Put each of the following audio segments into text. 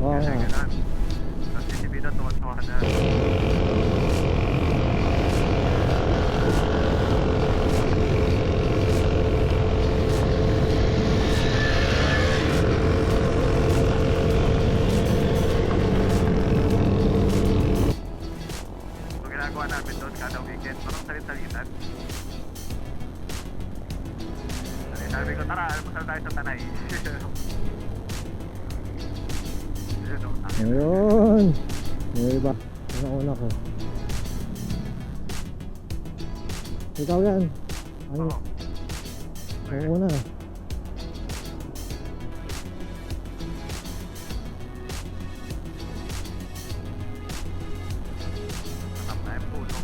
Oo Kasi nga. ganun. Tapos si Bida tuwan-tuwa na. So ginagawa namin doon kada weekend, parang salit-salitan. Sabi ko, tara, almusal tayo sa Tanay. Yun o, akin. Ayun. Yung iba. Una ko. Ikaw yan. Ano? Oo. Yung una. Matap na yung puno.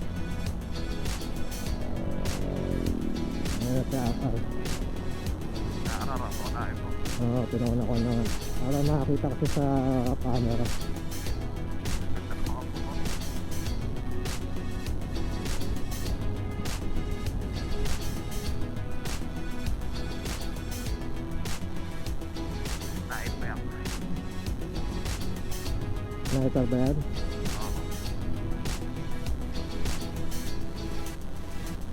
Ayun si Akal. Nakararap ako na ito. Oo, pinauna ko na. Para makakita kasi sa camera. Ganda ng mga puno. Naip pa yan. Sniper ba yan? Oo.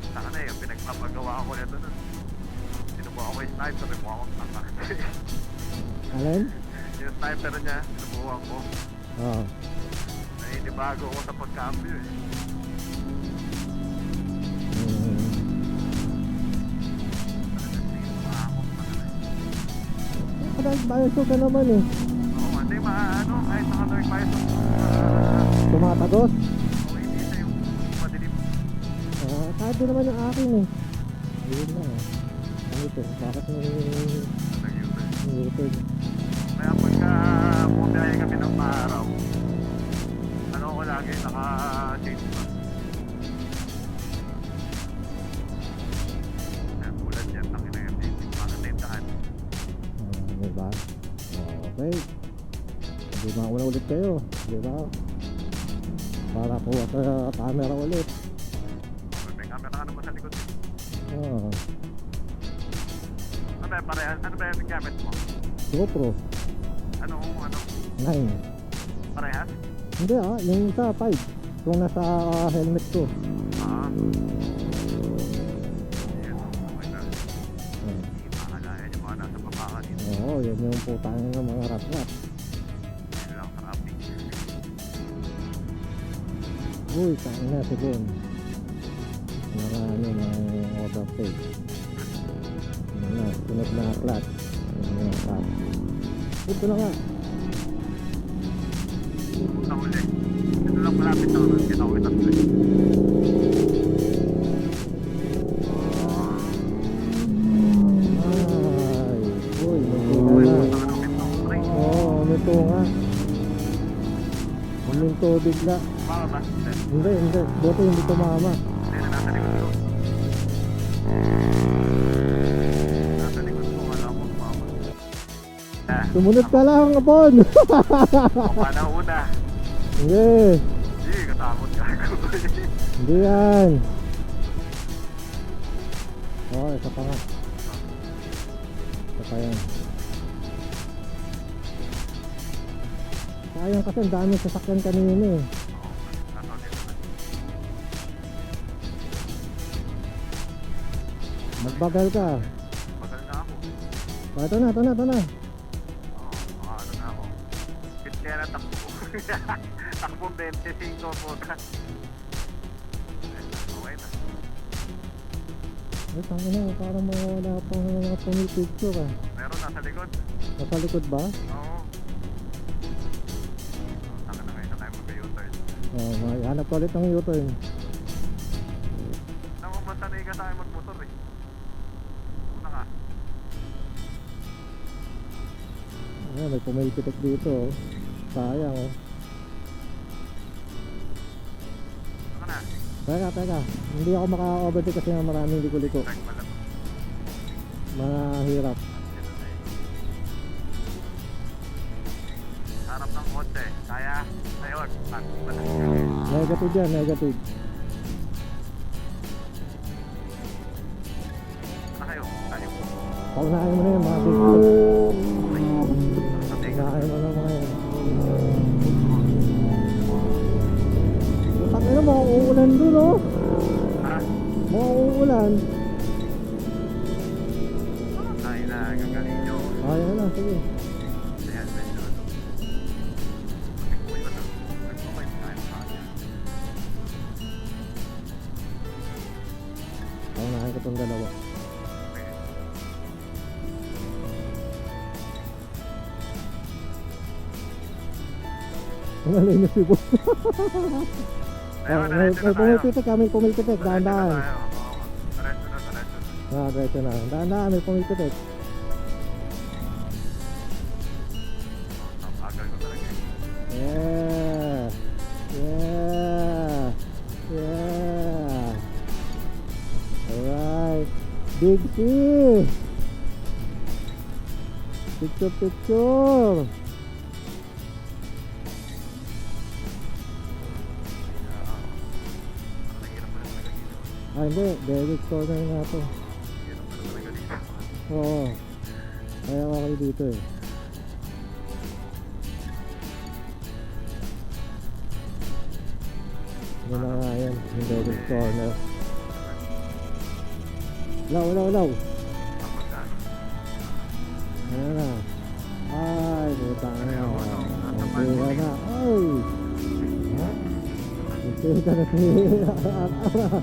Saka na yung pinagpapagawa ko nito nun. Sinubukan ko yung sniper, sinubukan ko tanga. Alin? Yung sniper niya, sinubukan ko. Oo. Naninibago ko sa pagkambyo eh. Kadang bioshock ka naman eh. Oo, hindi maano, kahit naka-dark visor. Tumatagos. Okay, hindi siya yung madilim. Kahit din naman yung akin eh. Yun na eh. Ano ito? Bakit Nag-U-turn. yung Kaya pagka bumiyahe kami ng maaraw, ano ko lagi, naka-change pa. Kaya tulad yan, takin na yung mga tindahan. Diba? Okay. Hindi mauna ulit kayo. Diba? Para kuha sa camera ulit. May camera ka naman sa likod. Oo. Ano ba yung parehan? Ano ba yung gamit mo? GoPro Ano? 9. Parehas? Hindi yung isa 5. Kung nasa helmet ko. Ah. Yan, okay na. Hindi makakagaya yung mga nasa baba ka dito. Oo, yun yung putang ng mga rat-rat. Hindi lang traffic. Uy, saan na si Bon? Marami ng overtake. Yun na, sunod na clutch. Yun na clutch. Ito na nga. Punta uli. Ito lang malapit na rin. Kinawit at uli. Ay, uy, may Okay, tunga na. punta ka ng Pintong Spring. Oo, may tunga. Huminto bigla. Baka ba? Hindi. Buti hindi tumama. Hindi na nasa likod ko. Nasa likod ko. Wala akong mama. Sumunod ka lang, Bon. Ako pa na una. Hindi. Hindi, katakot ka ako. Hindi yan. Oo, isa pa nga. Isa pa yan. Sayang kasi ang dami sasakyan kanina eh. Nasa dito na. Magbagal ka. Magal na ako. Ito na. Oo, ano na ako. Fit kaya na takbo. Takbo 25 po na. Okay na. Ay, tanga na. Parang wala pang mga pumipicture ah. Meron nasa likod. Nasa likod ba? Oo. Taka na ngayon na tayo mag-U-turn. Oo, hanap ko ulit ng U-turn. Namamantanay ka tayo magmotor eh. Una ka. Ayan, may pumipitik dito oh. Sayang oh. Saka na. Teka. Hindi ako maka-overtake kasi maraming liko-liko. Tag pala to. Mahirap. Dito tayo. Harap ng kotse. Kaya. Ayun. Negative yan, negative. Ano kayo? Tayo. Paunahin mo na yun mga big. Okay. Paunahin mo na mga yan. Tangina mo, uulan dun oh. Ha? Mukhang uulan. Ay na, gagaling nyo. Ayan na, sige. Ayan, medyo. Uy, nagpapay tayo sa kanya. Paunahin ko itong dalawa. Okay. Nalinis si boss. Ayun, May diretso na tayo. pumipitik ha, may pumipitik. Dahan-dahan. Diretso na tayo. Oo, diretso na, diretso na. Diretso na. Dahan-dahan, may pumipitik. Ang agal ko talaga eh. Yeah. Yeah. Yeah. Alright. Big C. Picture, picture. Ang hirap na talaga dito. Ah, hindi. Derek corner nga to. Hirap na talaga dito. Oo. Kaya okay dito eh. Yan na nga yan. Yung Derek corner. Law, law, law. Ang pagkaan. Ayan na. Ay, puta na. Ayaw, ano, nasa Okay palmo. na. Ay. Okay ka na si Ara.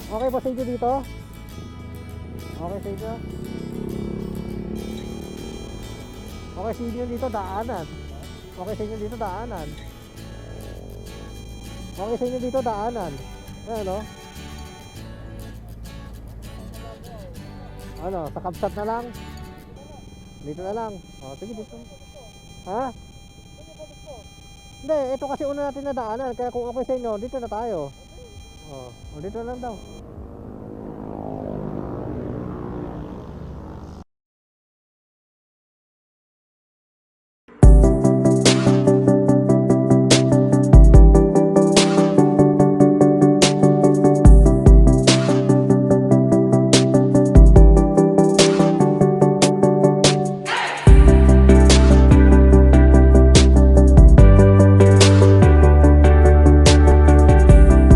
Okay ba sa inyo dito? Okay sa inyo? Okay sa inyo dito daanan. Okay sa inyo dito daanan. Okay sa inyo dito daanan. Ayan o. Ano, sa Kabsat na lang? Dito na lang. O, sige dito. Ha? Hindi, ito kasi una natin na daanan. Kaya kung okay sa inyo, dito na tayo. O, dito na lang daw.